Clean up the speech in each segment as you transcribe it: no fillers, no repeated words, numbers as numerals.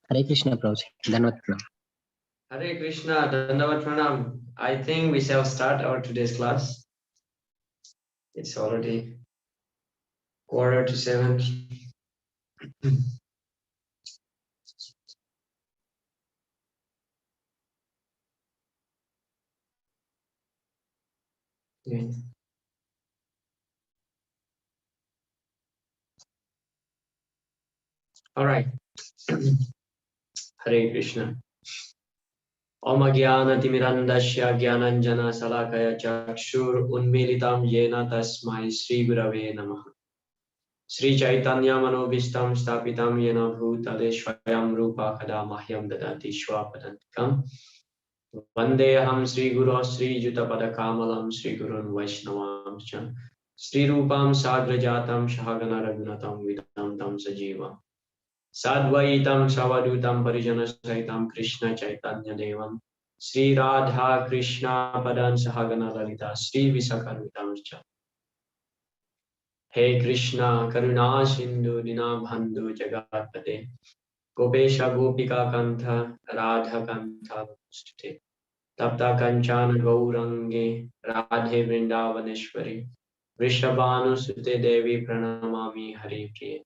Hare Krishna, Prabhuji. Dandavat Pranam. Hare Krishna, Dandavat Pranam. I think we shall start our today's class. It's already 6:45. Okay. All right. Hare Krishna. Om Jnana Timirandasya Jnananjana Salakaya Chakshur Unmilitam Yena Tasmai Sri Gurave Namaha. Sri Chaitanya Manobishtam Stapitam Yena Bhutale Swayam Rupa Kada Mahyam Dadati Shwapadantikam. Vandeham Sri Guru Sri Jutapada Kamalam Sri Gurun Vaishnavam Cha Sri Rupam Sagrajatam Shahagana Raghunatam Vidam Tam Sajivam Sadvaitam Savadutam Parijana Saitam Krishna Chaitanya Devam Sri Radha Krishna Padan Sahagana Lalita Sri Visakarvitam Cha. Hey Krishna Karuna Sindhu Dinabhandhu Jagatpate Gopesha Gopika Kantha Radha Kantha State Tapta Kanchana Gaurange Radhe Vrindavaneshwari Vrishabhanu Sute Devi Pranamami Hari Priye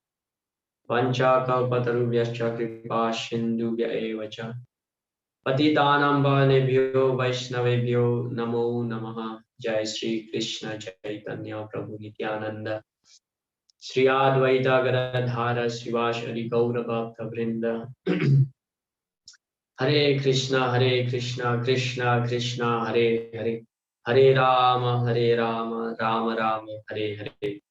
Vancha Kalpatarubhyascha Kripa Sindhubhya Evacha Patitanam Bhanebhyo Vaishnavebhyo Namo Namaha Jai Sri Krishna Chaitanya Prabhu Nityananda Sri Advaita Gadadhara Srivashari Gaura Bhakta Vrinda Hare Krishna, Krishna Krishna, Hare Hare, Hare Rama, Rama Rama, Hare Hare.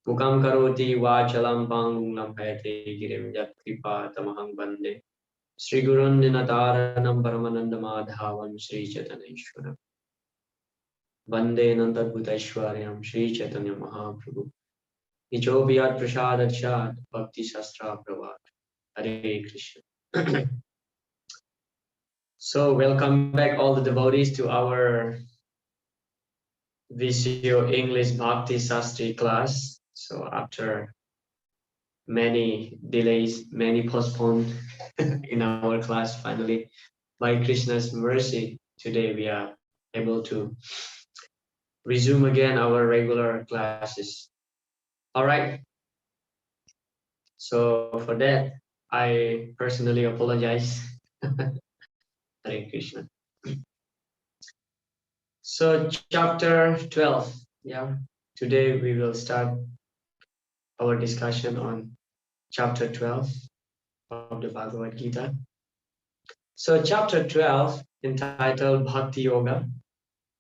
Mukam karoti vachalam pangam hayate girim yat kripa tamaham bande. Sri Gurun Dinataranam Paramananda Madhavam Sri Chaitanyeshwaram. Bande Nantadbhuteshwaryam Sri Chaitanya Mahaprabhu. Nichobiyat Prasadachat Bhakti Sastra Pravat. Hare Krishna. So welcome back all the devotees to our VCO English Bhakti Sastri class. So after many delays, many postponed in our class, finally, by Krishna's mercy, today we are able to resume again our regular classes. All right. So for that, I personally apologize. Hare Krishna. So chapter 12, yeah. Today we will start our discussion on chapter 12 of the Bhagavad Gita. So chapter 12, entitled Bhakti Yoga,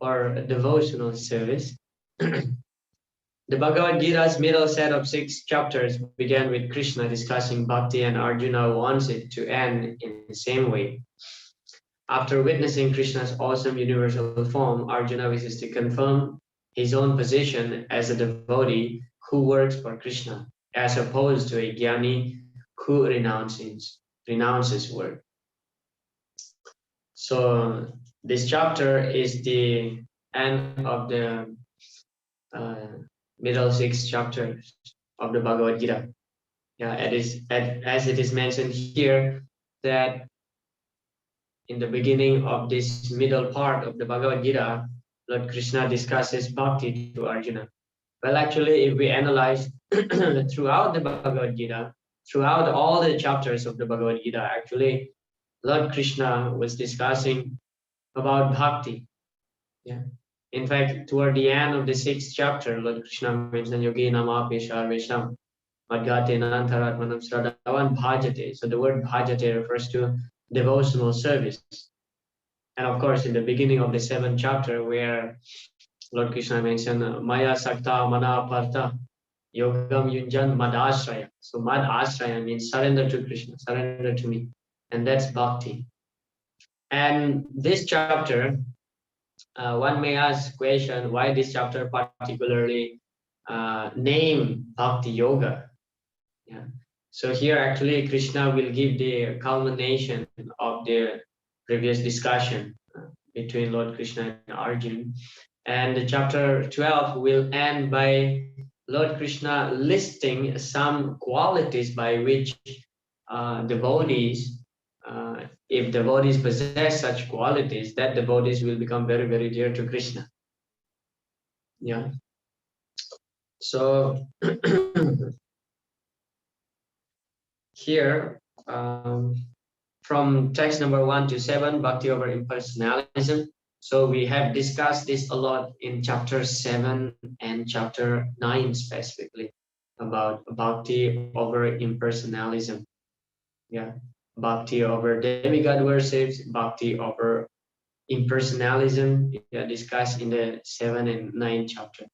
or devotional service. The Bhagavad Gita's middle set of 6 chapters began with Krishna discussing bhakti, and Arjuna wants it to end in the same way. After witnessing Krishna's awesome universal form, Arjuna wishes to confirm his own position as a devotee who works for Krishna, as opposed to a jnani who renounces work. So this chapter is the end of the middle 6 chapters of the Bhagavad Gita. Yeah, as it is mentioned here, that in the beginning of this middle part of the Bhagavad Gita, Lord Krishna discusses bhakti to Arjuna. Well, actually, if we analyze throughout the Bhagavad Gita, throughout all the chapters of the Bhagavad Gita, actually, Lord Krishna was discussing about bhakti. Yeah. In fact, toward the end of the 6th chapter, Lord Krishna mentioned Yogi Namapi Sharvesham Madgate Nantaratmanam Sradavan Bhajate. So the word bhajate refers to devotional service. And of course, in the beginning of the 7th chapter, where Lord Krishna mentioned Maya Sakta Mana Partha Yogam Yunjan Madashraya. So Mad Ashraya means surrender to Krishna, surrender to me. And that's bhakti. And this chapter, one may ask question, why this chapter particularly name Bhakti Yoga? Yeah. So here actually Krishna will give the culmination of the previous discussion between Lord Krishna and Arjuna. And the chapter 12 will end by Lord Krishna listing some qualities by which devotees, if devotees possess such qualities, that devotees will become very, very dear to Krishna. Yeah. So here, from text number 1 to 7, Bhakti over impersonalism. So we have discussed this a lot in chapter 7 and chapter 9 specifically about Bhakti over impersonalism. Yeah, Bhakti over demigod worships, Bhakti over impersonalism. Yeah, discussed in the 7 and 9 chapter.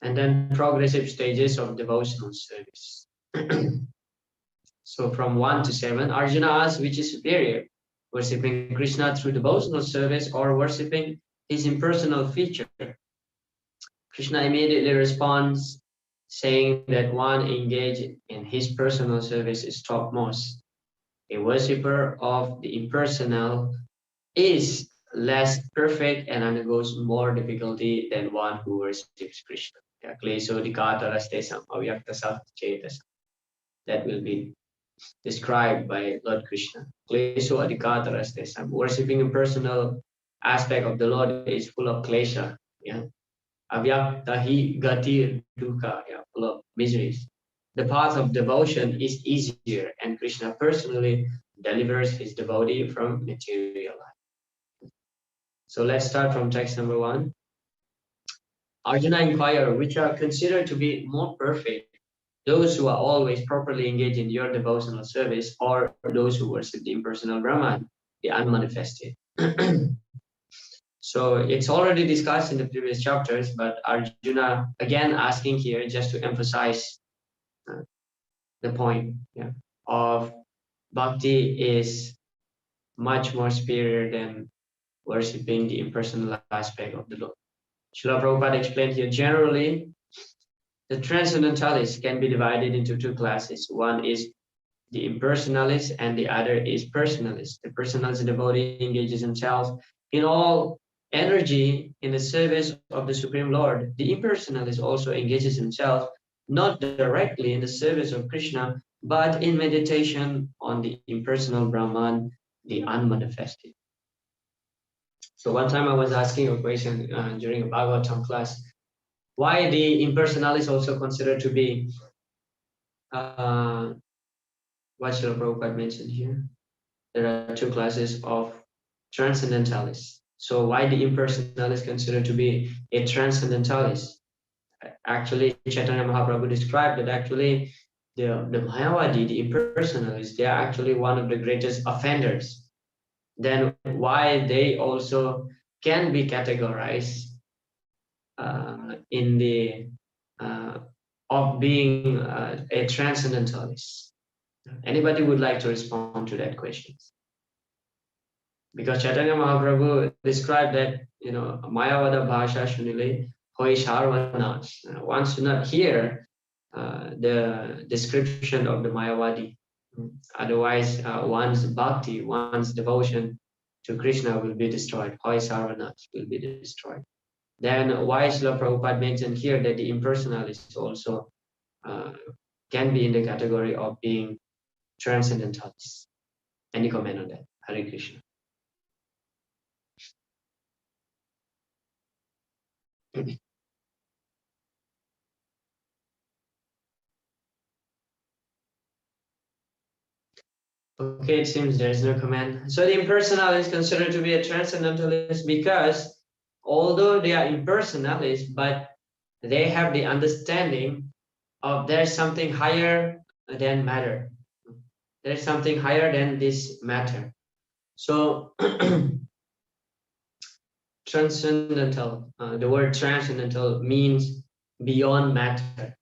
And then progressive stages of devotional service. So from 1 to 7, Arjuna asks which is superior, worshipping Krishna through devotional service or worshipping his impersonal feature. Krishna immediately responds, saying that one engaged in his personal service is topmost. A worshipper of the impersonal is less perfect and undergoes more difficulty than one who worships Krishna. That will be described by Lord Krishna. Worshipping impersonal aspect of the Lord is full of klesha. Yeah. Avyaktahi gati dukkha, yeah, full of miseries. The path of devotion is easier, and Krishna personally delivers his devotee from material life. So let's start from text number 1. Arjuna inquired, which are considered to be more perfect, those who are always properly engaged in your devotional service, or those who worship the impersonal Brahman, the unmanifested? So it's already discussed in the previous chapters, but Arjuna again asking here just to emphasize the point, yeah, of bhakti is much more superior than worshipping the impersonal aspect of the Lord. Srila Prabhupada explained here, generally, the transcendentalists can be divided into 2 classes. One is the impersonalist and the other is personalist. The personalist devotee engages himself in all energy in the service of the Supreme Lord. The impersonalist also engages himself not directly in the service of Krishna, but in meditation on the impersonal Brahman, the unmanifested. So one time I was asking a question during a Bhagavatam class, why the impersonalist also considered to be what Srila Prabhupada mentioned here? There are 2 classes of transcendentalists. So why the impersonalist considered to be a transcendentalist? Actually, Chaitanya Mahaprabhu described that actually the Mayavadi, the impersonalists, they are actually one of the greatest offenders. Then why they also can be categorized in the of being a transcendentalist? Anybody would like to respond to that question? Because Chaitanya Mahaprabhu described that, Mayavada Bhasha Shunile Hoi Sharvanas. One should not hear the description of the Mayavadi. Otherwise, one's bhakti, one's devotion to Krishna will be destroyed. Hoi Sharvanas will be destroyed. Then why Srila Prabhupada mentioned here that the impersonalists also can be in the category of being transcendentalists? Any comment on that? Hare Krishna. Okay, it seems there's no comment. So the impersonal is considered to be a transcendentalist because although they are impersonalists, but they have the understanding of there's something higher than matter. There's something higher than this matter. So transcendental, the word transcendental means beyond matter.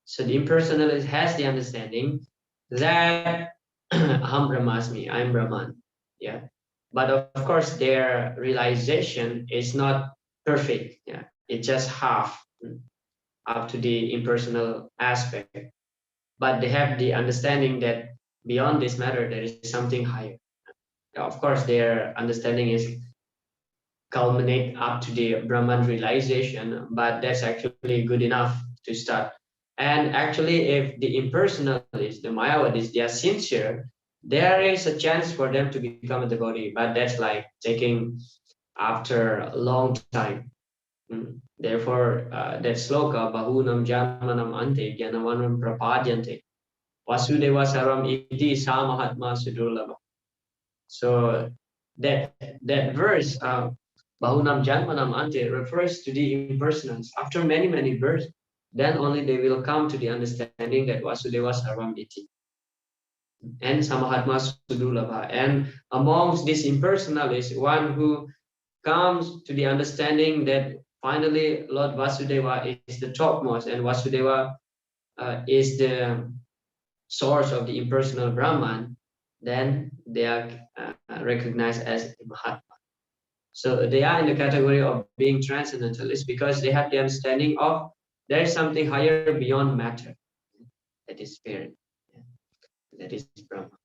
So the impersonalist has the understanding that Aham Brahmasmi, I'm Brahman. Yeah. But of course, their realization is not perfect. Yeah. It's just half up to the impersonal aspect. But they have the understanding that beyond this matter, there is something higher. Of course, their understanding is culminate up to the Brahman realization, but that's actually good enough to start. And actually, if the impersonalists, the Mayavadis, they are sincere, there is a chance for them to become a devotee, but that's like taking after a long time. Therefore, that sloka, Bahunam Janmanam Ante, Gyanavanam Prapadyante, Vasudeva Sarvam Iti Sa Mahatma Sudurlabha. So that verse, Bahunam Janmanam Ante, refers to the impersonals. After many, many births, then only they will come to the understanding that Vasudeva Sarvam Iti and Samahatma Sudurlabha. And amongst these impersonalists, one who comes to the understanding that finally Lord Vasudeva is the topmost, and Vasudeva is the source of the impersonal Brahman, then they are recognized as Mahatma. So they are in the category of being transcendentalists because they have the understanding of there is something higher beyond matter. That is spirit. That is Brahma.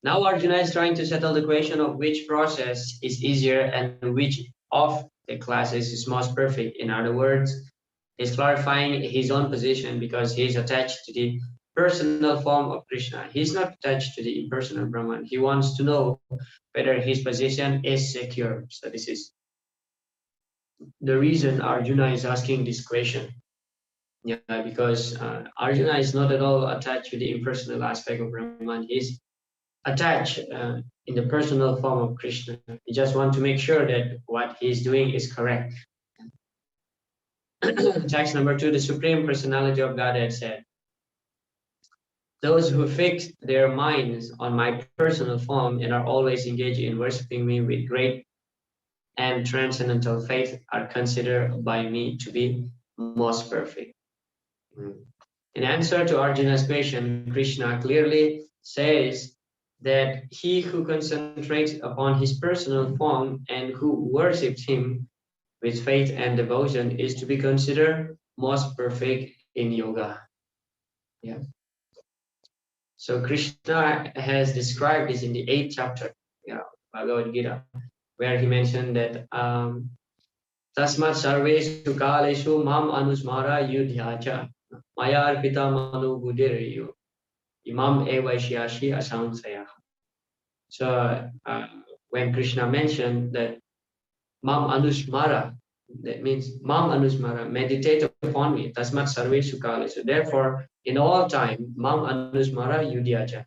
Now Arjuna is trying to settle the question of which process is easier and which of the classes is most perfect. In other words, he's clarifying his own position because he is attached to the personal form of Krishna. He's not attached to the impersonal Brahman. He wants to know whether his position is secure. So this is the reason Arjuna is asking this question. Yeah, because Arjuna is not at all attached to the impersonal aspect of Brahman. He's attached in the personal form of Krishna. He just wants to make sure that what he's doing is correct. Text number 2, the Supreme Personality of Godhead said, those who fix their minds on my personal form and are always engaged in worshipping me with great and transcendental faith are considered by me to be most perfect. In answer to Arjuna's question, Krishna clearly says that he who concentrates upon his personal form and who worships him with faith and devotion is to be considered most perfect in yoga. Yeah. So Krishna has described this in the 8th chapter, Bhagavad Gita, where he mentioned that Tasmat sarveshu kaleshu mam anusmara yudhyacha mayar pita manu buddhiriyo imam evaishyashi asamsaya. So when Krishna mentioned that mam anusmara, that means mam anusmara, meditate upon me, tasmat sarveshu kaleshu. Therefore, in all time, mam anusmara yudhyacha.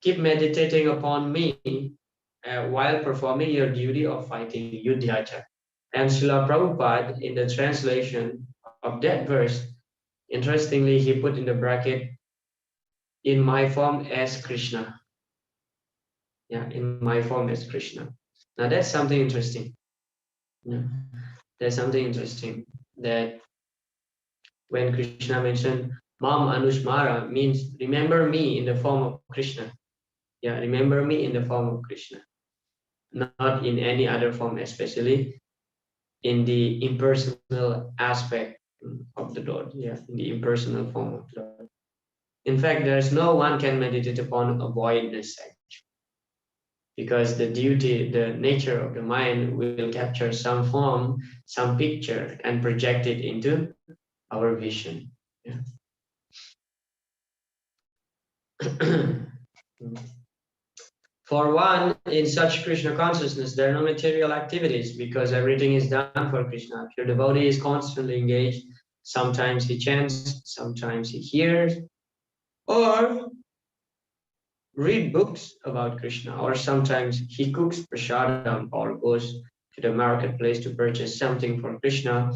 Keep meditating upon me while performing your duty of fighting yudhyacha. And Srila Prabhupada, in the translation of that verse, interestingly, he put in the bracket, in my form as Krishna. Yeah, in my form as Krishna. Now that's something interesting. Yeah. There's something interesting that when Krishna mentioned Mam Anushmara means remember me in the form of Krishna. Yeah, remember me in the form of Krishna. Not in any other form, especially in the impersonal aspect of the Lord. Yeah, in the impersonal form of the Lord. In fact, there is no one can meditate upon a voidness actually, because the duty, the nature of the mind will capture some form, some picture, and project it into our vision. Yeah. For one, in such Krishna consciousness, there are no material activities because everything is done for Krishna. If your devotee is constantly engaged, sometimes he chants, sometimes he hears, or read books about Krishna, or sometimes he cooks prasadam or goes to the marketplace to purchase something for Krishna,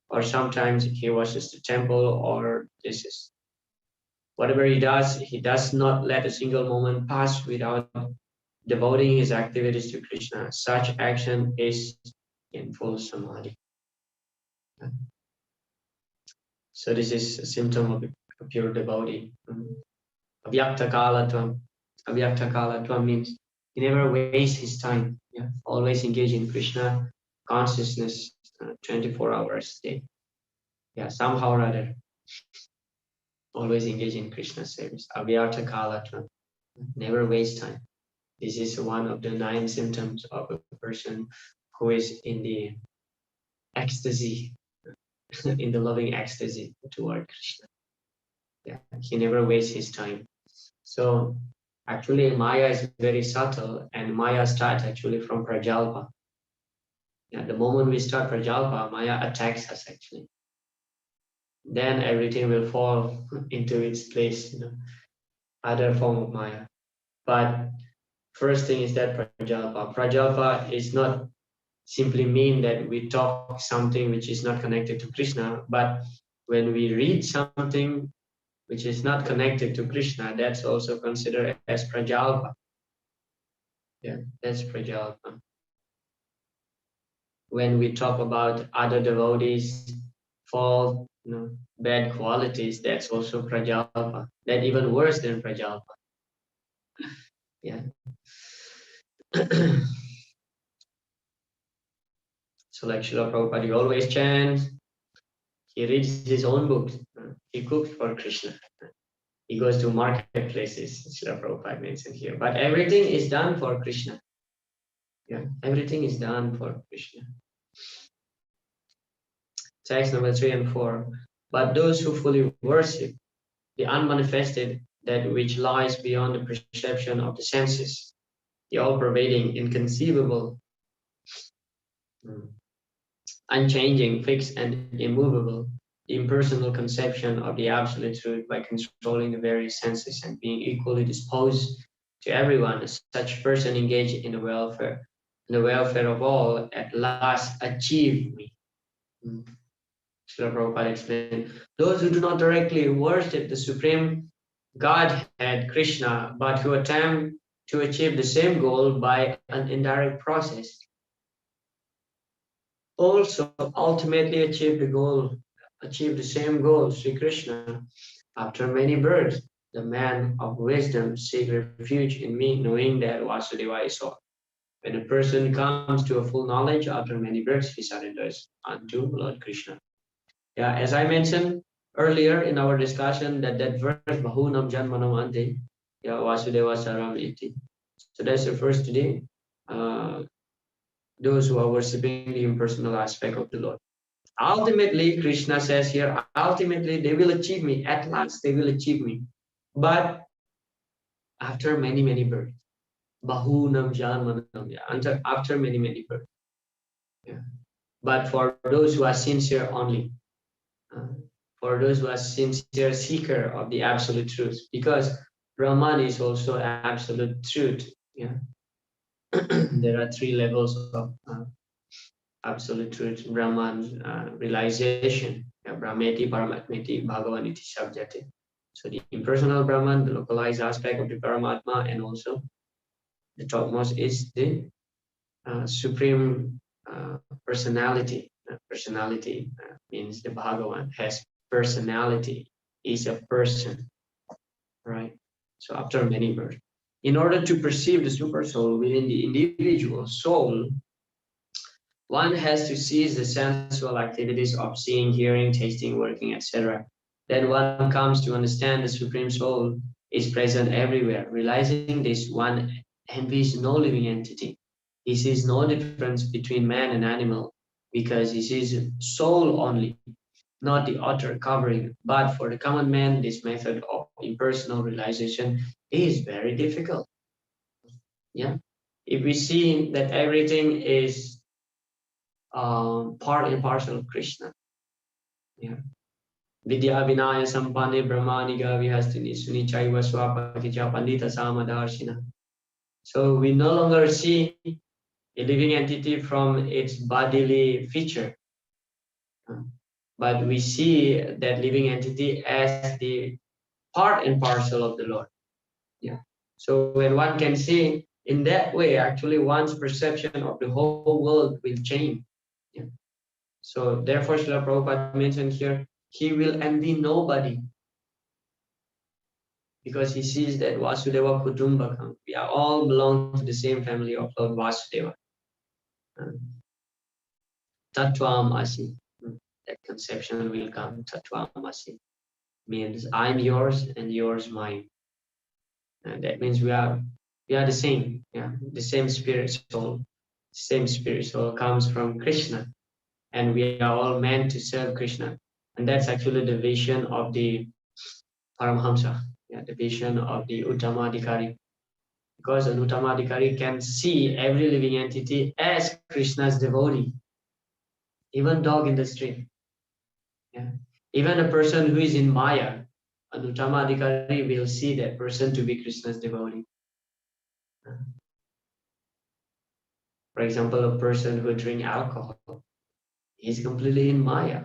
or sometimes he washes the temple, or this is whatever he does not let a single moment pass without devoting his activities to Krishna. Such action is in full samadhi. So this is a symptom of a pure devotee. Avyakta kalatvam. Avyakta kalatvam means he never wastes his time. Yeah? Always engage in Krishna consciousness 24 hours a day. Yeah, somehow or other. Always engage in Krishna service. Avyakta kalatvam. Never waste time. This is one of the 9 symptoms of a person who is in the ecstasy, in the loving ecstasy toward Krishna. Yeah, he never wastes his time. So actually Maya is very subtle, and Maya starts actually from Prajalpa. Yeah, the moment we start Prajalpa, Maya attacks us actually. Then everything will fall into its place, other form of Maya. But first thing is that Prajalpa. Prajalpa is not simply mean that we talk something which is not connected to Krishna, but when we read something which is not connected to Krishna, that's also considered as Prajalpa. Yeah, that's Prajalpa. When we talk about other devotees' fault, bad qualities, that's also Prajalpa. That even worse than Prajalpa. Yeah. So like Srila Prabhupada, he always chants, he reads his own books, he cooks for Krishna, he goes to marketplaces, Srila Prabhupada mentioned here. But everything is done for Krishna. Yeah, everything is done for Krishna. Text number 3 and 4. But those who fully worship the unmanifested, that which lies beyond the perception of the senses, the all-pervading, inconceivable, unchanging, fixed, and immovable, the impersonal conception of the absolute truth by controlling the various senses and being equally disposed to everyone, such person engaged in the welfare of all, at last achieve me. Srila Prabhupada explained, those who do not directly worship the Supreme Godhead, Krishna, but who attempt to achieve the same goal by an indirect process, also ultimately achieve the same goal, Sri Krishna. After many births, the man of wisdom seek refuge in me, knowing that Vasudeva is all. When a person comes to a full knowledge after many births, he surrenders unto Lord Krishna. Yeah, as I mentioned earlier in our discussion, that verse Bahunam Janmanam Ante, yeah, Vasudeva Saram Iti. So that's the first today. Those who are worshipping the impersonal aspect of the Lord. Ultimately, Krishna says here, ultimately they will achieve me. At last they will achieve me. But after many, many births. Bahunam Janmanam, yeah, after many, many births. Yeah. But for those who are sincere only. For those who are sincere seeker of the absolute truth, because Brahman is also absolute truth. Yeah, there are 3 levels of absolute truth: Brahman realization, Brahmeti, Paramatmeti, Bhagavaniti, Sabjati. So the impersonal Brahman, the localized aspect of the Paramatma, and also the topmost is the supreme personality. Personality means the Bhagavan has personality, is a person, right? So after many births, in order to perceive the super soul within the individual soul, one has to cease the sensual activities of seeing, hearing, tasting, working, etc. Then one comes to understand the supreme soul is present everywhere. Realizing this, one envies no living entity. He sees no difference between man and animal, because he sees soul only, not the outer covering. But for the common man, this method of impersonal realization is very difficult. Yeah, if we see that everything is part and parcel of Krishna. Yeah. Vidya Vinaya Sampane Brahmaniga Vihastini Suni Chaiva Swapakija Pandita Samadarshina. So we no longer see a living entity from its bodily feature, but we see that living entity as the part and parcel of the Lord. Yeah. So when one can see in that way, actually one's perception of the whole world will change. Yeah. So therefore, Srila Prabhupada mentioned here, he will envy nobody, because he sees that Vasudeva Kutumbakam, we are all belong to the same family of Lord Vasudeva. Tattvam Asi, that conception will come. Tattvam Asi means I'm yours and yours mine. And that means we are the same. Yeah, the same spirit soul. Same spirit soul comes from Krishna. and we are all meant to serve Krishna. And that's actually the vision of the Paramhamsa, the vision of the Uttamadhikari. Because an Uttamadhikari can see every living entity as Krishna's devotee, even dog in the street. Yeah. Even a person who is in Maya, an Uttamadhikari will see that person to be Krishna's devotee. For example, a person who drinks alcohol, he's completely in Maya.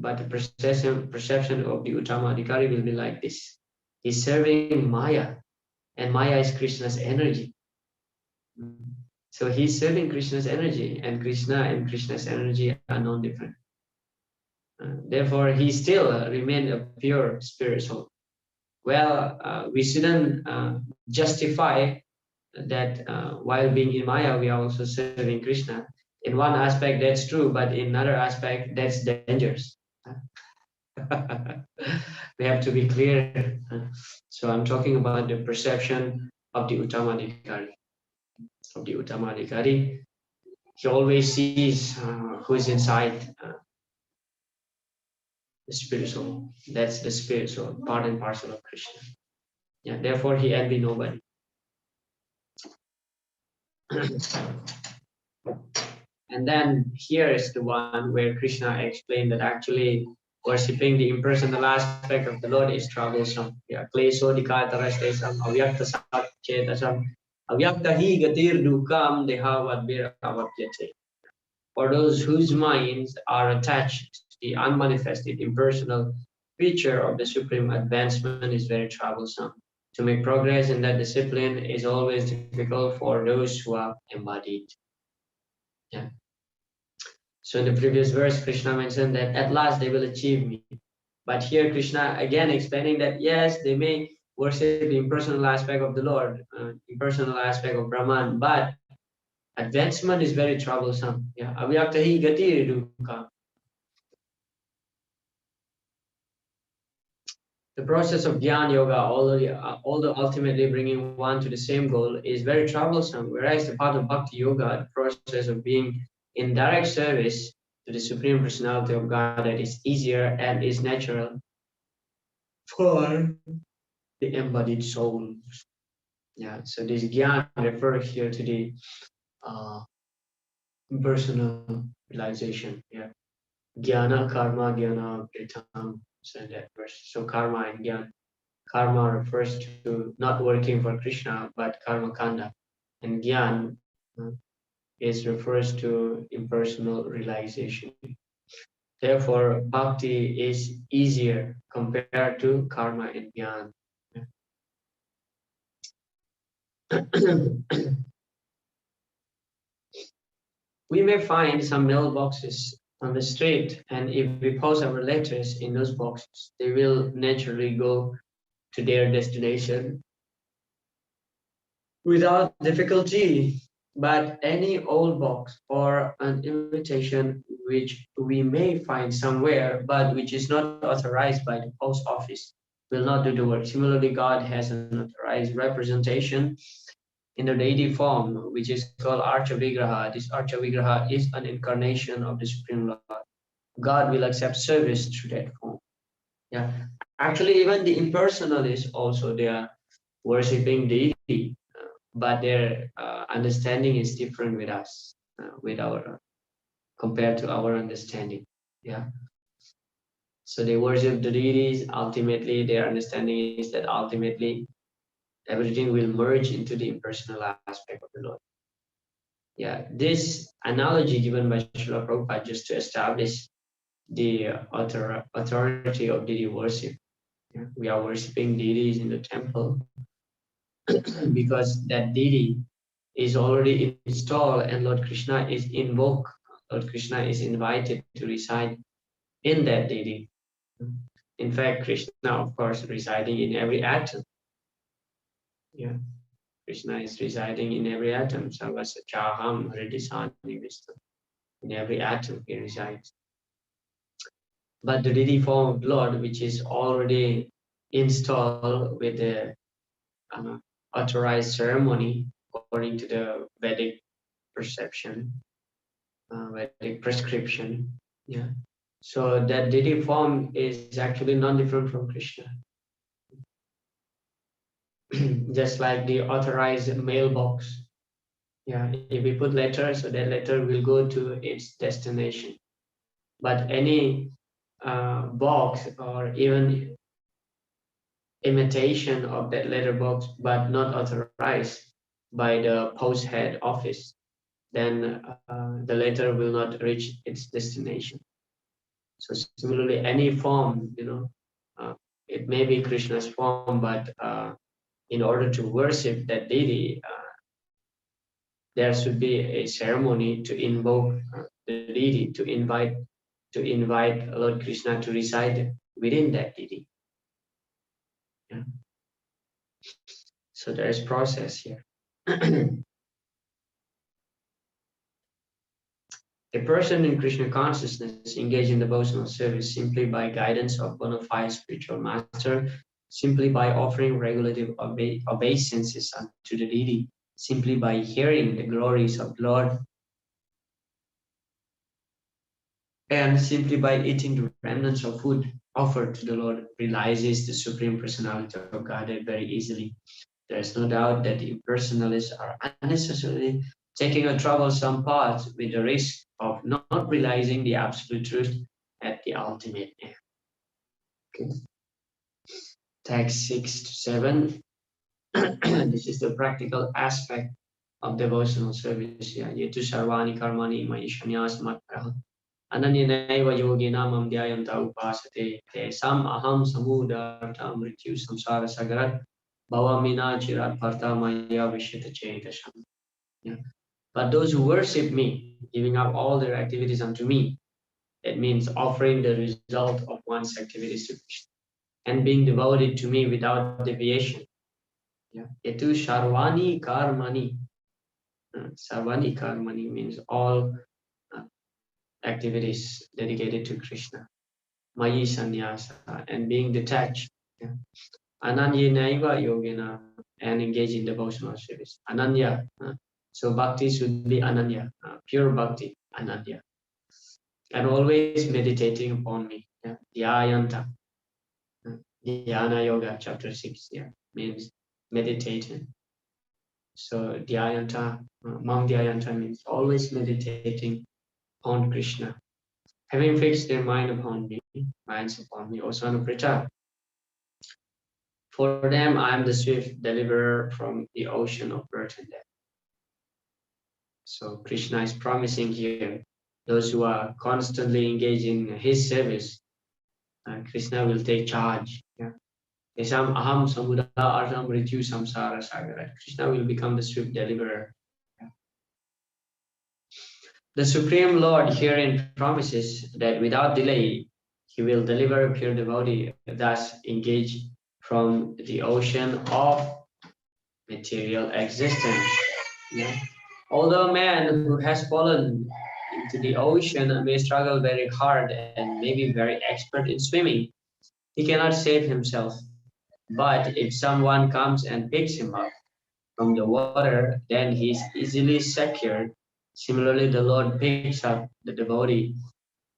But the perception of the Uttamadhikari will be like this. He's serving Maya, and Maya is Krishna's energy. So he's serving Krishna's energy, and Krishna's energy are non-different. Therefore, he still remained a pure spirit soul. Well, we shouldn't justify that while being in Maya, we are also serving Krishna. In one aspect, that's true, but in another aspect, that's dangerous. We have to be clear. So I'm talking about the perception of the Uttamadhikari. He always sees who is inside the spirit soul. That's the spirit soul, part and parcel of Krishna. Yeah, therefore he envy nobody. And then here is the one where Krishna explained that actually worshipping the impersonal aspect of the Lord is troublesome. Yeah, klesho dikātarastesam avyakta satchetasam avyakta hi gatir dukam dehavadviravapyate. For those whose minds are attached to the unmanifested impersonal feature of the supreme, advancement is very troublesome. To make progress in that discipline is always difficult for those who are embodied. Yeah. So in the previous verse, Krishna mentioned that at last they will achieve me. But here Krishna again explaining that yes, they may worship the impersonal aspect of the Lord, impersonal aspect of Brahman, but advancement is very troublesome. Yeah. Avyaktahi gati dukkha. The process of Jnana Yoga, although ultimately bringing one to the same goal, is very troublesome, whereas the path of Bhakti Yoga, the process of being in direct service to the Supreme Personality of Godhead, is easier and is natural for the embodied soul. Yeah, so this Jnana refers here to the impersonal realization. Yeah, Jnana, Karma, Jnana, Pritam. So in that verse, so Karma and Jnana. Karma refers to not working for Krishna, but karma kanda. And Gyan refers to impersonal realization. Therefore, bhakti is easier compared to karma and Gyan. We may find some mailboxes on the street, and if we post our letters in those boxes, they will naturally go to their destination without difficulty. But any old box or an invitation which we may find somewhere but which is not authorized by the post office will not do the work. Similarly, God has an authorized representation in the deity form, which is called Archa Vigraha. This Archa Vigraha is an incarnation of the Supreme Lord. God will accept service through that form. Yeah, actually, even the impersonalists also, they are worshipping deity, but their understanding is different with us, with our compared to our understanding. Yeah. So they worship the deities. Ultimately, their understanding is that ultimately everything will merge into the impersonal aspect of the Lord. Yeah. This analogy given by Srila Prabhupada just to establish the authority of deity worship. Yeah. We are worshiping deities in the temple because that deity is already installed and Lord Krishna is invoked. Lord Krishna is invited to reside in that deity. In fact, Krishna, of course, residing in every atom. Yeah, Krishna is residing in every atom. Sarvasya Chaham Hridisani Vishnu. In every atom he resides. But the deity form of Lord, which is already installed with the authorized ceremony according to the Vedic perception, Vedic prescription. Yeah. So that deity form is actually non-different from Krishna. Just like the authorized mailbox. Yeah, if we put letter, so that letter will go to its destination. But any box or even imitation of that letterbox, but not authorized by the post head office, then the letter will not reach its destination. So similarly, any form, it may be Krishna's form, but in order to worship that deity, there should be a ceremony to invoke the deity, to invite Lord Krishna to reside within that deity. Yeah. So there is process here. A person in Krishna consciousness engaged in devotional service simply by guidance of bona fide spiritual master, simply by offering regulative obeisances unto the deity, simply by hearing the glories of the Lord, and simply by eating the remnants of food offered to the Lord, realizes the Supreme Personality of Godhead very easily. There is no doubt that the impersonalists are unnecessarily taking a troublesome path with the risk of not realizing the absolute truth at the ultimate end. Okay. Text 6 to 7. This is the practical aspect of devotional service. Yetu sarvani karmani maishanyas matpraha. Ananyanaiva yogina mam dhyayanta upasate. Tesam aham samudarta mrityu samsara sagarat. Bhavamina chirat partha maya vishyata chetasam. Yeah. But those who worship me, giving up all their activities unto me, that means offering the result of one's activities to Krishna and being devoted to me without deviation. Yetu Sarvani Karmani. Sarvani Karmani means all activities dedicated to Krishna. Mayi Sannyasa, and being detached. Yeah. Ananya Naiva Yogena, and engage in devotional service. Ananya. So bhakti should be ananya, pure bhakti, ananya. And always meditating upon me. Yeah. Dhyayanta. Dhyana Yoga, chapter 6, means meditating. So Dhyayanta, Mam Dhyayanta means always meditating on Krishna. Having fixed their minds upon me, O son of Prita. For them, I am the swift deliverer from the ocean of birth and death. So Krishna is promising here, those who are constantly engaging in his service, Krishna will take charge. Esam aham samudara artam mrityu samsara sagara. Krishna will become the swift deliverer. The Supreme Lord herein promises that without delay, he will deliver a pure devotee, thus engage from the ocean of material existence. Although a man who has fallen into the ocean may struggle very hard and may be very expert in swimming, he cannot save himself. But if someone comes and picks him up from the water, then he is easily secured. Similarly, the Lord picks up the devotee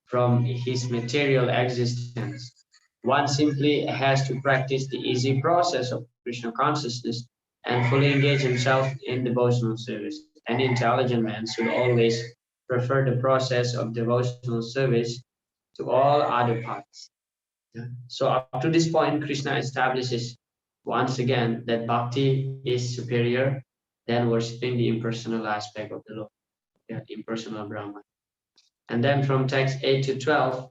from his material existence. One simply has to practice the easy process of Krishna consciousness and fully engage himself in devotional service. An intelligent man should always prefer the process of devotional service to all other paths. So up to this point, Krishna establishes once again that bhakti is superior than worshipping the impersonal aspect of the Lord, the impersonal Brahman. And then from text 8 to 12,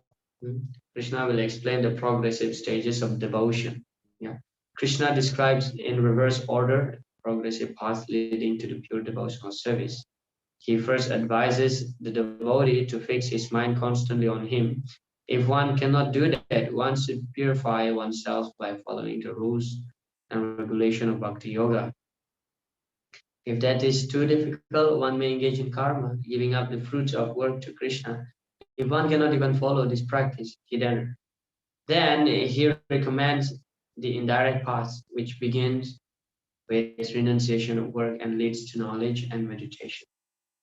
Krishna will explain the progressive stages of devotion. Krishna describes in reverse order progressive paths leading to the pure devotional service. He first advises the devotee to fix his mind constantly on him. If one cannot do that, one should purify oneself by following the rules and regulation of Bhakti Yoga. If that is too difficult, one may engage in karma, giving up the fruits of work to Krishna. If one cannot even follow this practice, then he recommends the indirect path, which begins with renunciation of work and leads to knowledge and meditation.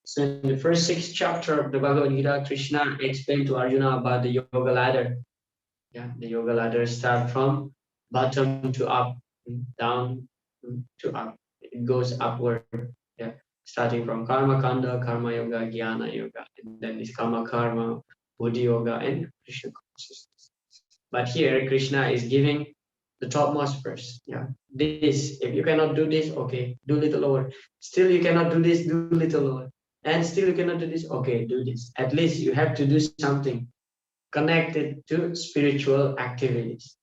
So in the first 6 chapter of the Bhagavad Gita, Krishna explained to Arjuna about the yoga ladder. Yeah, the yoga ladder starts from bottom to up, down to up. It goes upward. Yeah, starting from karma kanda, karma yoga, jnana yoga, and then this karma, buddhi yoga, and Krishna consciousness. But here Krishna is giving the topmost first. Yeah, this, if you cannot do this, okay, do little lower. Still you cannot do this, do little lower. And still you cannot do this, okay, do this. At least you have to do something connected to spiritual activities.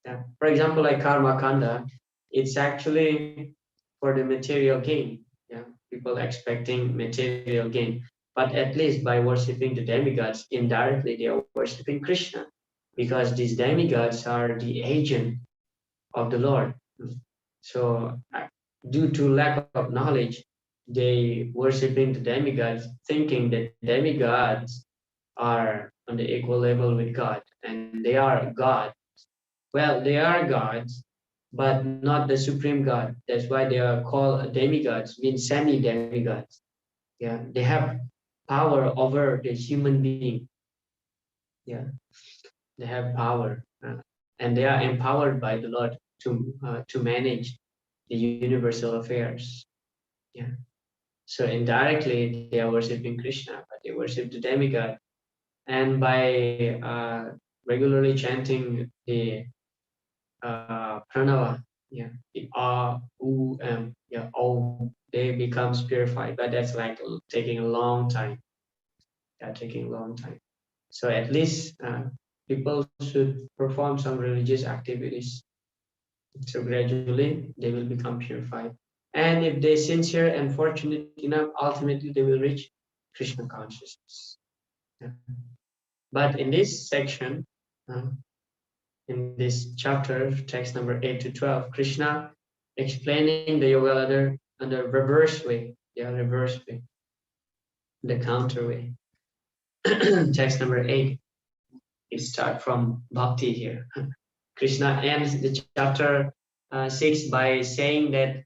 Yeah. For example, like karma kanda, it's actually for the material gain. Yeah, people expecting material gain, but at least by worshiping the demigods, indirectly they are worshiping Krishna, because these demigods are the agent of the Lord. So, due to lack of knowledge, they worshiping the demigods, thinking that demigods are on the equal level with God, and they are God. Well, they are gods, but not the supreme God. That's why they are called demigods, means semi-demigods. Yeah, they have power over the human being. Yeah, they have power, and they are empowered by the Lord to manage the universal affairs. Yeah. So indirectly, they are worshiping Krishna, but they worship the demigod. And by regularly chanting the pranava, yeah, the yeah, they becomes purified. But that's like taking a long time. Yeah, taking a long time. So at least people should perform some religious activities. So gradually they will become purified. And if they sincere and fortunate enough, ultimately they will reach Krishna consciousness. Yeah. But in this section, in this chapter, text number 8 to 12, Krishna explaining the yoga ladder in the reverse way. Yeah, reverse way, the counter way. Text number 8, it starts from bhakti here. Krishna ends the chapter 6 by saying that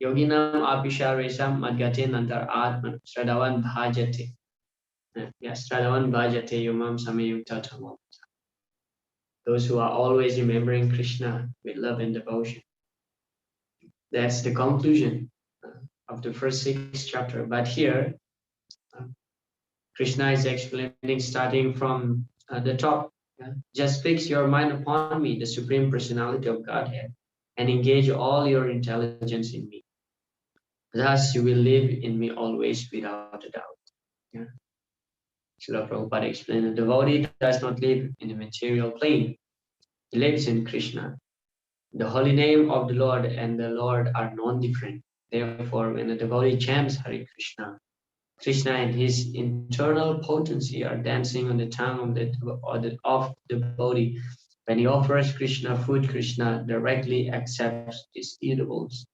yoginam apisha resam madgate nantar atman stradavan bhajate. Yes, stradavan bhajate yumam samayukta tamam. Those who are always remembering Krishna with love and devotion. That's the conclusion of the first 6 chapter. But here, Krishna is explaining starting from the top. Yeah? Just fix your mind upon me, the Supreme Personality of Godhead, and engage all your intelligence in me. Thus you will live in me always without a doubt. Yeah. Srila Prabhupada explained, the devotee does not live in the material plane. He lives in Krishna. The holy name of the Lord and the Lord are non-different. Therefore, when a devotee chants Hare Krishna, Krishna and his internal potency are dancing on the tongue of the devotee. When he offers Krishna food, Krishna directly accepts his eatables.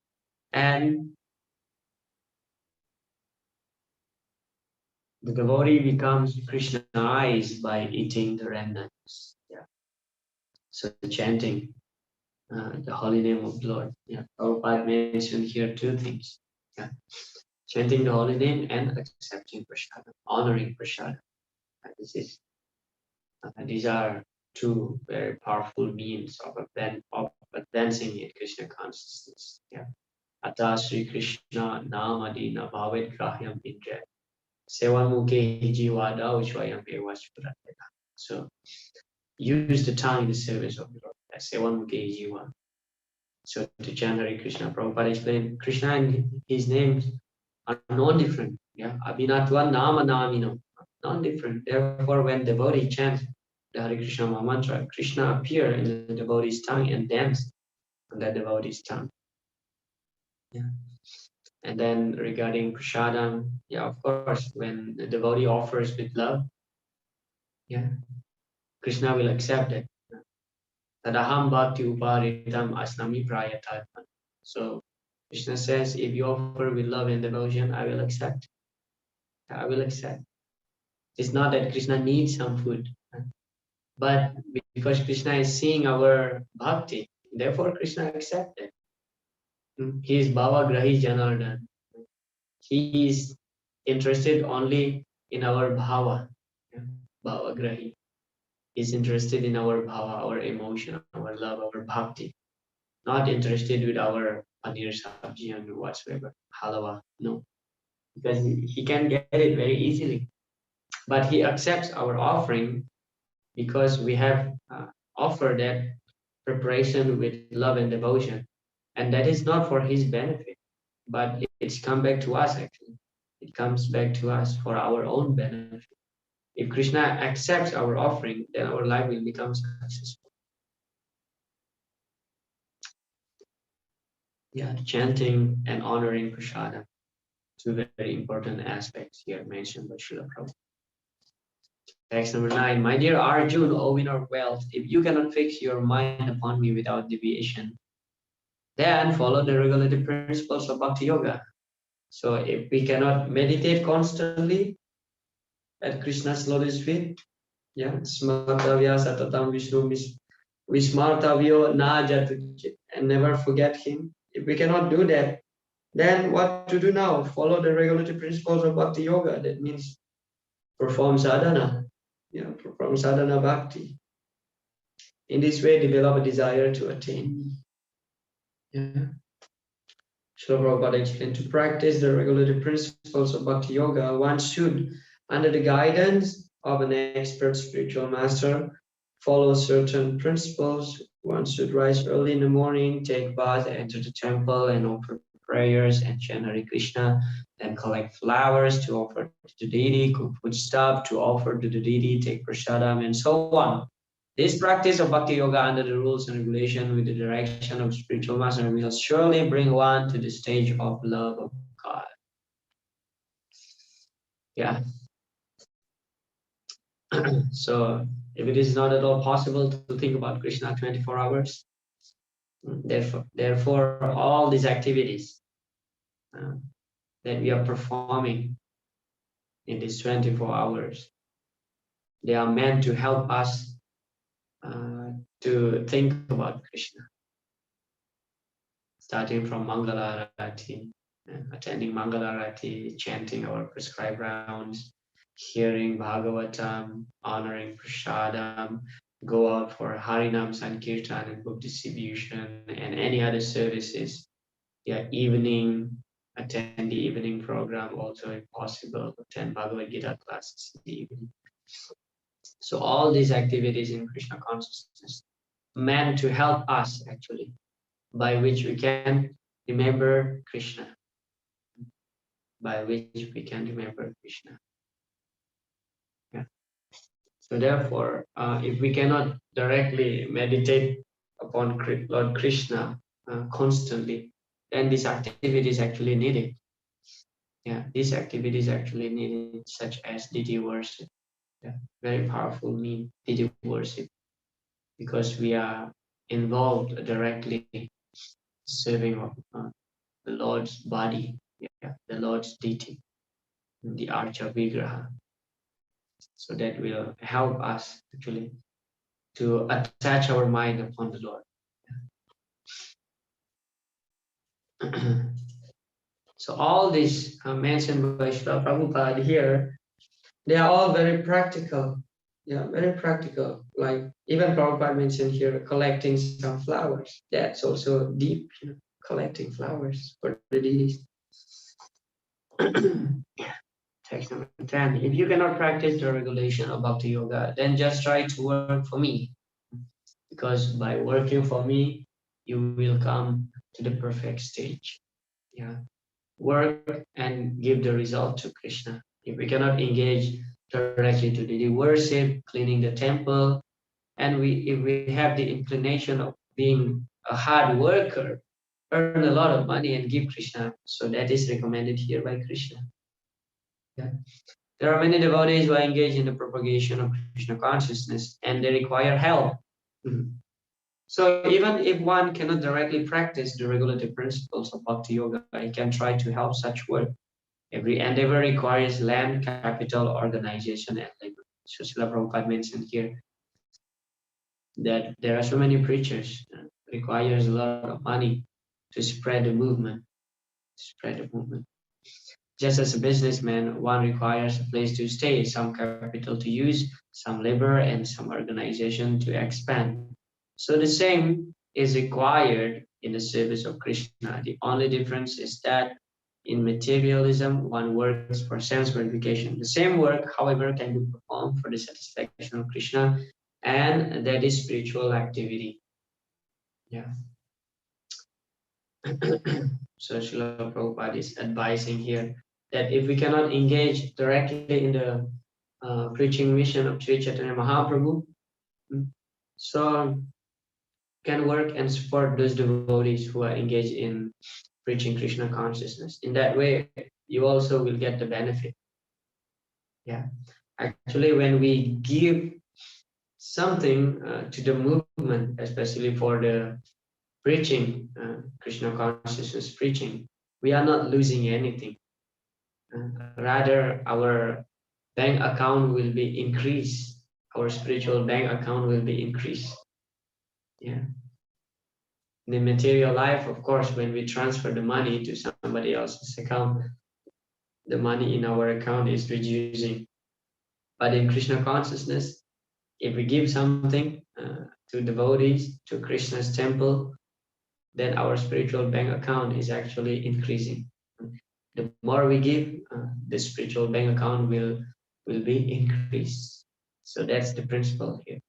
And the devotee becomes Krishnaized by eating the remnants. Yeah. So chanting the holy name of the Lord. Yeah. Prabhupada mentioned here 2 things. Yeah. Chanting the holy name and accepting prasada, honoring prasada. These are 2 very powerful means of advancing in Krishna consciousness. Yeah. Ata Sri Krishna Namadina Bhavet Grahyam Indra. Sevamuke Jiwada Uchvayam Evaspuratena. So use the tongue in the service of the Lord. Sevamuke Jiva. So to chant Hare Krishna, Prabhupada explained Krishna and his names are non-different. Yeah. Abhinatva Nama Namino. Non-different. Therefore, when the devotee chants the Hare Krishna mantra, Krishna appear in the devotee's tongue and dance on that devotee's tongue. Yeah. And then regarding prasadam, yeah, of course, when the devotee offers with love, yeah, Krishna will accept it. Tadaham bhakti uparitam asnami prayatatman. So Krishna says, if you offer with love and devotion, I will accept. I will accept. It's not that Krishna needs some food, but because Krishna is seeing our bhakti, therefore Krishna accepted. He is Bhava Grahi Janardan. He is interested only in our bhava, bhava grahi. Is interested in our bhava, our emotion, our love, our bhakti. Not interested with our paneer sabji and whatsoever, halwa. No, because he can get it very easily. But he accepts our offering because we have offered that preparation with love and devotion, and that is not for his benefit, but it's come back to us actually. It comes back to us for our own benefit. If Krishna accepts our offering, then our life will become successful. Yeah, chanting and honoring prasada, two very important aspects here mentioned by Srila Prabhupada. Text number 9. My dear Arjun, O winner of wealth, if you cannot fix your mind upon me without deviation, then follow the regulative principles of Bhakti Yoga. So if we cannot meditate constantly at Krishna's lotus feet, yeah, smartavya satatam Vishnu vismartavyo na jatuchit, and never forget him. If we cannot do that, then what to do now? Follow the regulative principles of Bhakti Yoga. That means perform sadhana, perform sadhana bhakti. In this way, develop a desire to attain. Yeah. Srila Prabhupada explained, to practice the regulative principles of Bhakti Yoga, one should, under the guidance of an expert spiritual master, follow certain principles. One should rise early in the morning, take bath, enter the temple, and offer prayers and chant Hare Krishna, then collect flowers to offer to the deity, cook foodstuff to offer to the deity, take prasadam, and so on. This practice of Bhakti Yoga under the rules and regulation with the direction of spiritual master will surely bring one to the stage of love of God. Yeah. So if it is not at all possible to think about Krishna 24 hours, therefore all these activities that we are performing in these 24 hours, they are meant to help us to think about Krishna. Starting from Mangala Arati, attending Mangala Arati, chanting our prescribed rounds, hearing Bhagavatam, honoring Prasadam, go out for Harinam Sankirtan and book distribution and any other services. Yeah, evening, attend the evening program also if possible, attend Bhagavad Gita classes in the evening. So all these activities in Krishna consciousness meant to help us actually, by which we can remember Krishna. By which we can remember Krishna. Yeah. So therefore, if we cannot directly meditate upon Lord Krishna constantly, then these activities actually needed. Yeah, these activities actually needed, such as deity worship. Yeah, very powerful mean deity worship, because we are involved directly serving of the Lord's body, yeah, the Lord's deity, the Archa Vigraha. So that will help us actually to attach our mind upon the Lord. So all these mentioned by Srila Prabhupada here, they are all very practical. Yeah, very practical. Like even Prabhupada mentioned here, collecting some flowers. That's also deep, collecting flowers for the deities. Text number 10. If you cannot practice the regulation of Bhakti Yoga, then just try to work for me. Because by working for me, you will come to the perfect stage. Yeah. Work and give the result to Krishna. If we cannot engage directly to the worship, cleaning the temple, and if we have the inclination of being a hard worker, earn a lot of money and give Krishna. So that is recommended here by Krishna. Yeah. There are many devotees who are engaged in the propagation of Krishna consciousness and they require help. So even if one cannot directly practice the regulative principles of Bhakti Yoga, he can try to help such work. Every endeavor requires land, capital, organization, and labor. So Srila Prabhupada mentioned here that there are so many preachers, requires a lot of money to spread the movement. Just as a businessman, one requires a place to stay, some capital to use, some labor, and some organization to expand. So the same is required in the service of Krishna. The only difference is that in materialism, one works for sense gratification. The same work, however, can be performed for the satisfaction of Krishna, and that is spiritual activity. Yeah. So Srila Prabhupada is advising here that if we cannot engage directly in the preaching mission of Sri Chaitanya Mahaprabhu, so can work and support those devotees who are engaged in preaching Krishna consciousness. In that way, you also will get the benefit. Yeah, actually, when we give something to the movement, especially for the preaching, Krishna consciousness preaching, we are not losing anything. Rather, our bank account will be increased. Our spiritual bank account will be increased. Yeah. In the material life, of course, when we transfer the money to somebody else's account, the money in our account is reducing. But in Krishna consciousness, if we give something to devotees, to Krishna's temple, then our spiritual bank account is actually increasing. The more we give, the spiritual bank account will be increased. So that's the principle here.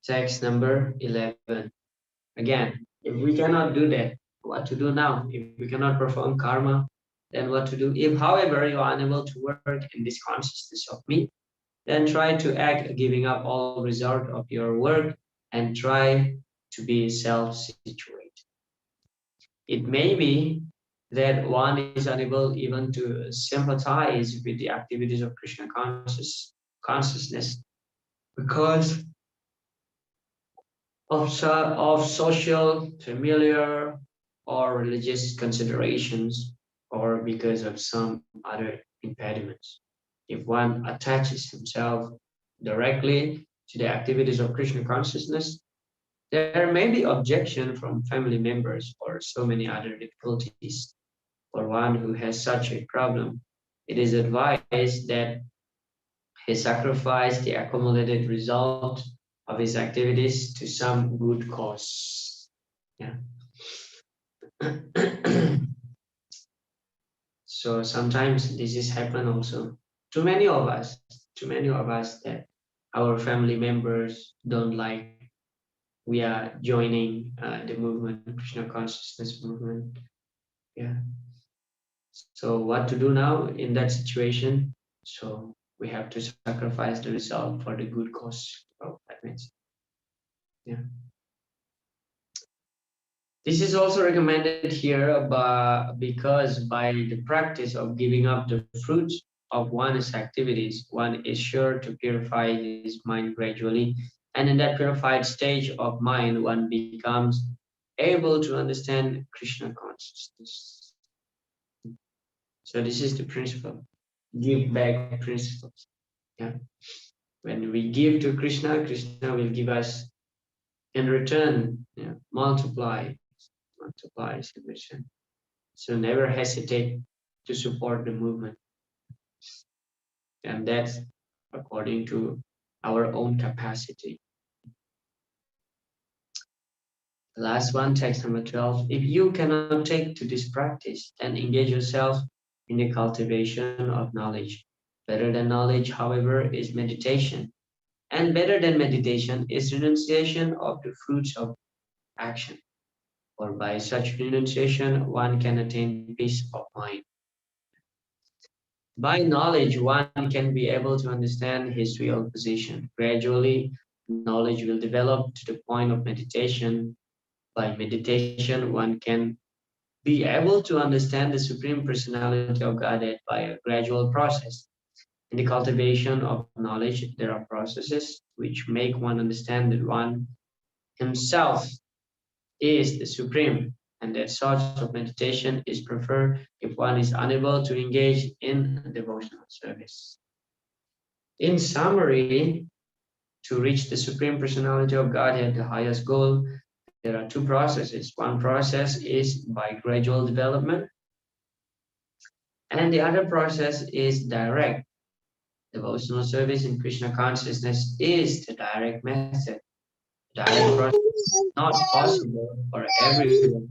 Text number 11. Again, if we cannot do that, what to do now? If we cannot perform karma, then what to do? If, however, you are unable to work in this consciousness of me, then try to act giving up all result of your work and try to be self-situated. It may be that one is unable even to sympathize with the activities of Krishna consciousness because of social, familiar, or religious considerations, or because of some other impediments. If one attaches himself directly to the activities of Krishna consciousness, there may be objection from family members or so many other difficulties. For one who has such a problem, it is advised that he sacrifice the accumulated result of his activities to some good cause. Yeah. So sometimes this is happen also to many of us, that our family members don't like we are joining the movement, Krishna consciousness movement. Yeah. So what to do now in that situation? So we have to sacrifice the result for the good cause. Oh, that means, yeah. This is also recommended here because by the practice of giving up the fruits of one's activities, one is sure to purify his mind gradually. And in that purified stage of mind, one becomes able to understand Krishna consciousness. So this is the principle, give back principles. Yeah. When we give to Krishna, Krishna will give us in return, multiplies in return. So never hesitate to support the movement. And that's according to our own capacity. The last one, text number 12. If you cannot take to this practice, then engage yourself in the cultivation of knowledge. Better than knowledge, however, is meditation. And better than meditation is renunciation of the fruits of action. For by such renunciation, one can attain peace of mind. By knowledge, one can be able to understand his real position. Gradually, knowledge will develop to the point of meditation. By meditation, one can be able to understand the Supreme Personality of Godhead by a gradual process. In the cultivation of knowledge, there are processes which make one understand that one himself is the Supreme, and that sort of meditation is preferred if one is unable to engage in devotional service. In summary, to reach the Supreme Personality of Godhead, the highest goal, there are two processes. One process is by gradual development, and the other process is direct. Devotional service in Krishna consciousness is the direct method. Direct process is not possible for everyone.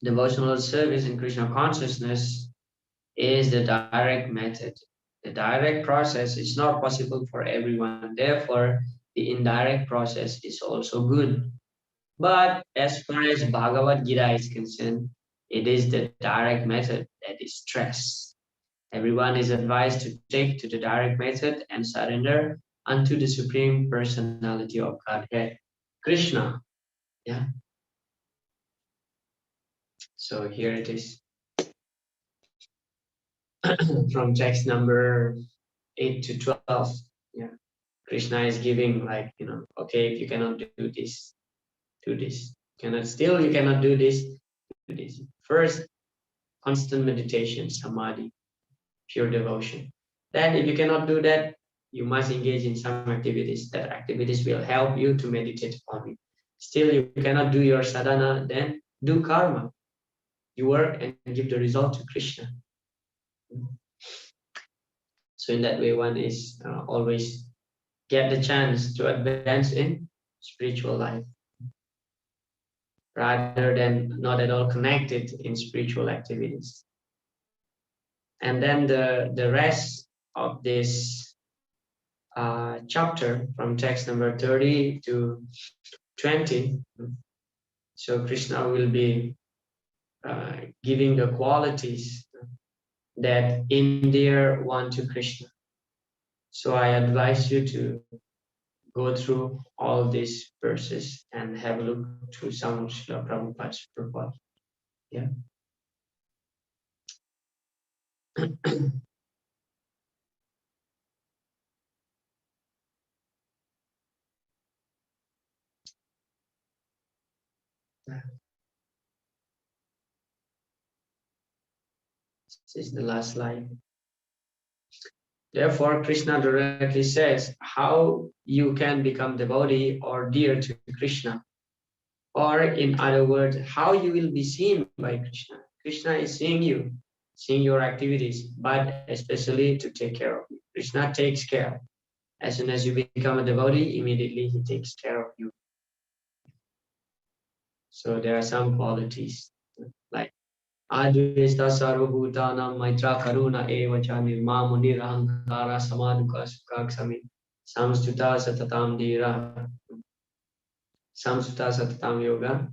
Devotional service in Krishna consciousness is the direct method. The direct process is not possible for everyone. Therefore, the indirect process is also good. But as far as Bhagavad Gita is concerned, it is the direct method that is stressed. Everyone is advised to take to the direct method and surrender unto the Supreme Personality of Godhead, Krishna. Yeah. So here it is. From text number 8 to 12. Yeah. Krishna is giving, like, okay, if you cannot do this, do this. You cannot do this, do this. First, constant meditation, samadhi, pure devotion. Then if you cannot do that, you must engage in some activities. That activities will help you to meditate upon it. Still, you cannot do your sadhana, then do karma. You work and give the result to Krishna. So in that way, one is always get the chance to advance in spiritual life, rather than not at all connected in spiritual activities. And then the rest of this chapter, from text number 30 to 20, so Krishna will be giving the qualities that endear one to Krishna. So I advise you to go through all these verses and have a look through some of Srila Prabhupada's purport. Yeah. This is the last slide. Therefore, Krishna directly says how you can become devotee or dear to Krishna. Or in other words, how you will be seen by Krishna. Krishna is seeing you, seeing your activities, but especially to take care of you. Krishna takes care. As soon as you become a devotee, immediately he takes care of you. So there are some qualities like Advesta Sarvabhutanam Maitra Karuna Evacha Nirmamo Nirahankara Samaduka Sukhaksami Samstuta Satatam Dira Samstuta Satatam Yoga.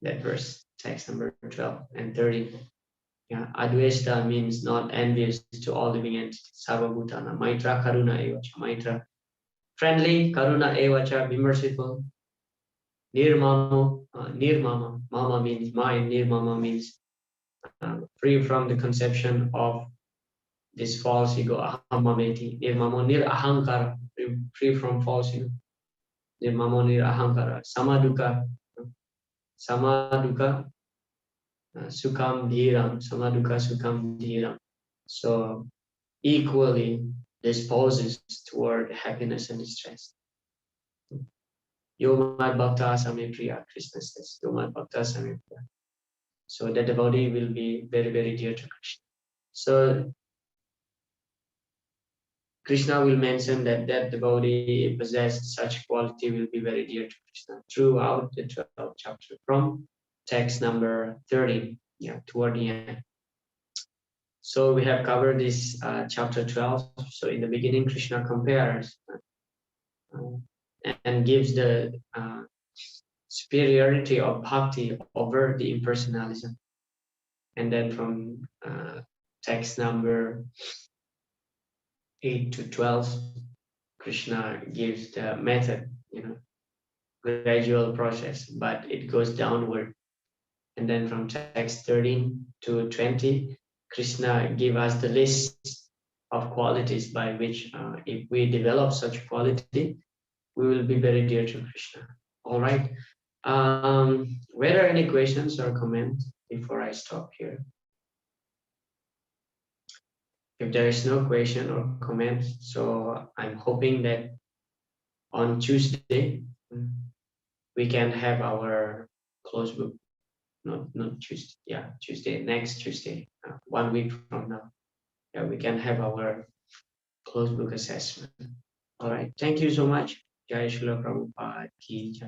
That verse, text number 12 and 13. Yeah, Advesta means not envious to all living entities. Sarvabhutana Maitra Karuna Evacha. Maitra, friendly. Karuna Evacha, be merciful. Nirmamo, nirmama, mama means mind, nirmama means free from the conception of this false ego, ahamameti. Nirmamo, nir ahankara, free from false ego. Nirmamo, nir ahankara. Samaduka, samaduka, sukham dhiram, samaduka sukham dhiram. So equally disposes toward happiness and distress. Yomad Bhakta Same Priya, Krishna says. Yomad Bhakta Same Priya. So the devotee will be very, very dear to Krishna. So Krishna will mention that that devotee possessed such quality will be very dear to Krishna throughout the 12th chapter, from text number 30, yeah, toward the end. So we have covered this chapter 12. So in the beginning, Krishna compares and gives the superiority of bhakti over the impersonalism. And then from text number 8 to 12, Krishna gives the method, gradual process, but it goes downward. And then from text 13 to 20, Krishna gives us the list of qualities by which if we develop such quality, we will be very dear to Krishna. All right. Were there any questions or comments before I stop here? If there is no question or comment, so I'm hoping that on Tuesday we can have our close book. Not Tuesday. Yeah, Tuesday. Next Tuesday, 1 week from now. Yeah, we can have our close book assessment. All right. Thank you so much. Jai Shri Prabhupada Ki Jai.